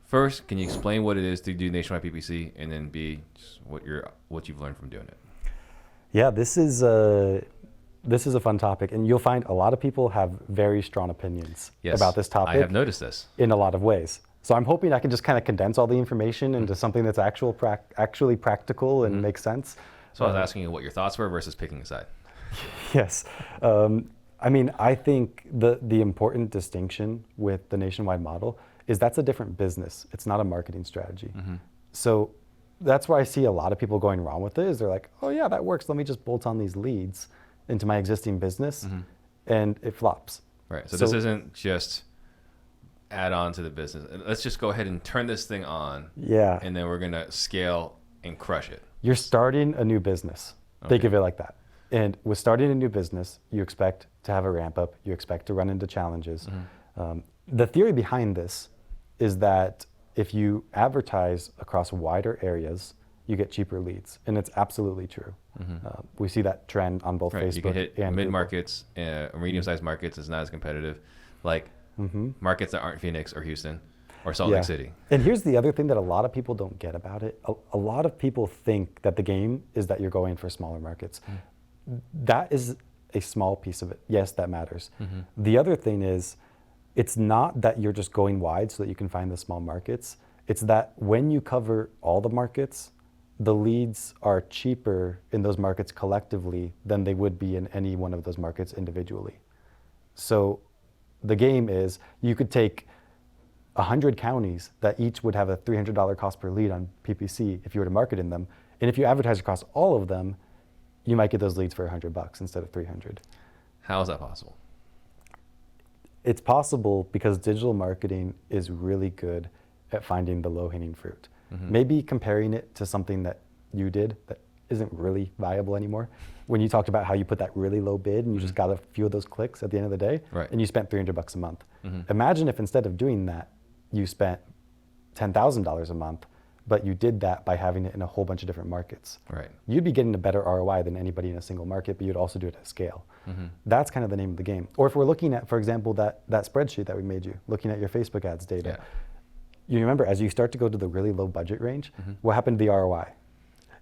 First, can you explain what it is to do nationwide PPC, and then B, just what you've learned from doing it? Yeah, this is a fun topic, and you'll find a lot of people have very strong opinions about this topic. I have noticed this in a lot of ways. So I'm hoping I can just kind of condense all the information into something that's actually practical and makes sense. So I was asking you what your thoughts were versus picking a side. Yes. I mean, I think the important distinction with the nationwide model is that's a different business. It's not a marketing strategy. So that's where I see a lot of people going wrong with it, is they're like, oh yeah, that works. Let me just bolt on these leads into my existing business, and it flops. Right. So this isn't just add on to the business. Let's just go ahead and turn this thing on. Yeah. And then we're going to scale and crush it. You're starting a new business. Think of it like that. And with starting a new business, you expect to have a ramp up. You expect to run into challenges. The theory behind this is that if you advertise across wider areas, you get cheaper leads. And it's absolutely true. We see that trend on both Facebook You can hit and mid-markets, medium-sized markets is not as competitive. Like markets that aren't Phoenix or Houston or Salt Lake City. And here's the other thing that a lot of people don't get about it. A lot of people think that the game is that you're going for smaller markets. That is a small piece of it. Yes, that matters. The other thing is, it's not that you're just going wide so that you can find the small markets. It's that when you cover all the markets, the leads are cheaper in those markets collectively than they would be in any one of those markets individually. So the game is, you could take 100 counties that each would have a $300 cost per lead on PPC if you were to market in them. And if you advertise across all of them, you might get those leads for $100 instead of 300. How is that possible? It's possible because digital marketing is really good at finding the low-hanging fruit. Maybe comparing it to something that you did that isn't really viable anymore. When you talked about how you put that really low bid and you just got a few of those clicks at the end of the day, and you spent $300 a month. Imagine if instead of doing that, you spent $10,000 a month, but you did that by having it in a whole bunch of different markets. You'd be getting a better ROI than anybody in a single market, but you'd also do it at scale. That's kind of the name of the game. Or if we're looking at, for example, that spreadsheet that we made you, looking at your Facebook ads data, you remember as you start to go to the really low budget range, what happened to the ROI?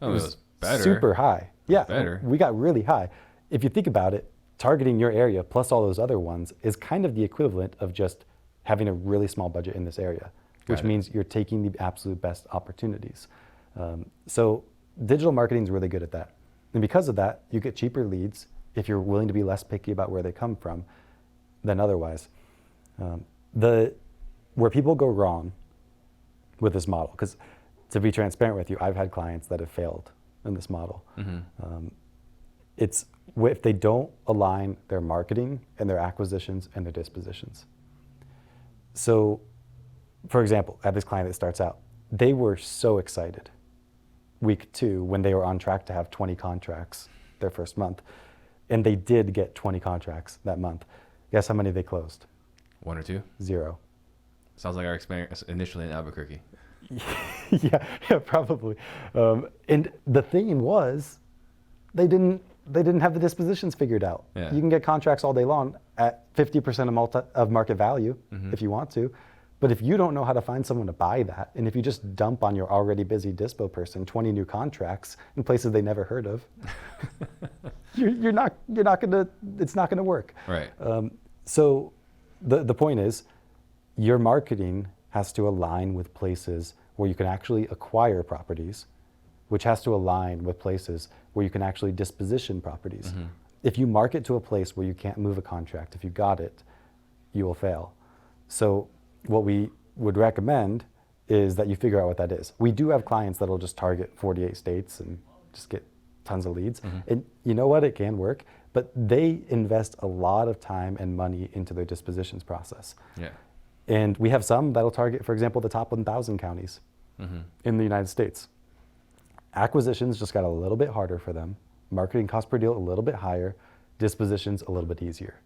Oh, it was better. Super high. Yeah, better. We got really high. If you think about it, targeting your area plus all those other ones is kind of the equivalent of just having a really small budget in this area, which means you're taking the absolute best opportunities. So digital marketing is really good at that. And because of that, you get cheaper leads if you're willing to be less picky about where they come from than otherwise. Where people go wrong with this model, because to be transparent with you, I've had clients that have failed in this model. It's if they don't align their marketing and their acquisitions and their dispositions. So, for example, I have this client that starts out, they were so excited week 2 when they were on track to have 20 contracts their first month. And they did get 20 contracts that month. Guess how many they closed? 1 or 2? 0. Sounds like our experience initially in Albuquerque. yeah, probably. And the thing was, they didn't have the dispositions figured out. You can get contracts all day long at 50% of market value if you want to. But if you don't know how to find someone to buy that, and if you just dump on your already busy dispo person 20 new contracts in places they never heard of, you're not gonna. It's not gonna work. So the point is, your marketing has to align with places where you can actually acquire properties, which has to align with places where you can actually disposition properties. If you market to a place where you can't move a contract, if you got it, you will fail. So what we would recommend is that you figure out what that is. We do have clients that'll just target 48 states and just get tons of leads. And you know what, it can work, but they invest a lot of time and money into their dispositions process. And we have some that'll target, for example, the top 1,000 counties in the United States. Acquisitions just got a little bit harder for them. Marketing cost per deal a little bit higher. Dispositions a little bit easier.